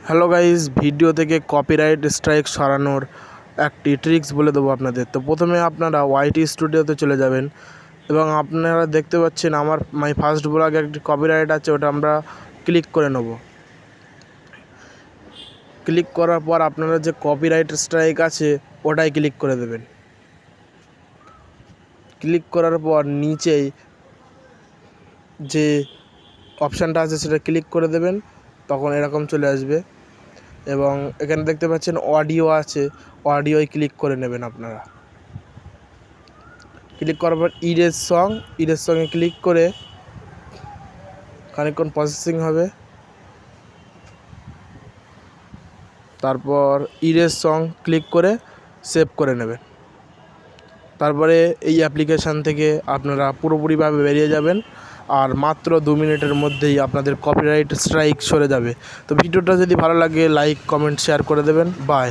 Hello guys, video থেকে copyright strike সরানোর একটি ট্রিক্স বলে দেবো আপনাদের। তো প্রথমে আপনারা ওয়াইটি স্টুডিওতে চলে যাবেন এবং আপনারা দেখতে পাচ্ছেন আমার মাই ফার্স্ট ব্লগে একটি কপিরাইট আছে, ওটা আমরা ক্লিক করে নেব। ক্লিক করার পর আপনারা যে কপিরাইট স্ট্রাইক আছে ওটাই ক্লিক করে দেবেন। ক্লিক করার পর নিচেই যে অপশানটা আছে সেটা ক্লিক করে দেবেন, তখন এরকম চলে আসবে এবং এখানে দেখতে পাচ্ছেন অডিও আছে, অডিওয় ক্লিক করে নেবেন। আপনারা ক্লিক করার পর ইরেজ সঙ্গে ক্লিক করে খানিকক্ষণ প্রসেসিং হবে, তারপর ইরেজ সং ক্লিক করে সেভ করে নেবেন। তারপরে এই অ্যাপ্লিকেশান থেকে আপনারা পুরোপুরিভাবে বেরিয়ে যাবেন আর মাত্র 2 মিনিটের মধ্যেই আপনাদের কপিরাইট স্ট্রাইক সরে যাবে। তো ভিডিওটা যদি ভালো লাগে লাইক, কমেন্ট, শেয়ার করে দেবেন। বাই।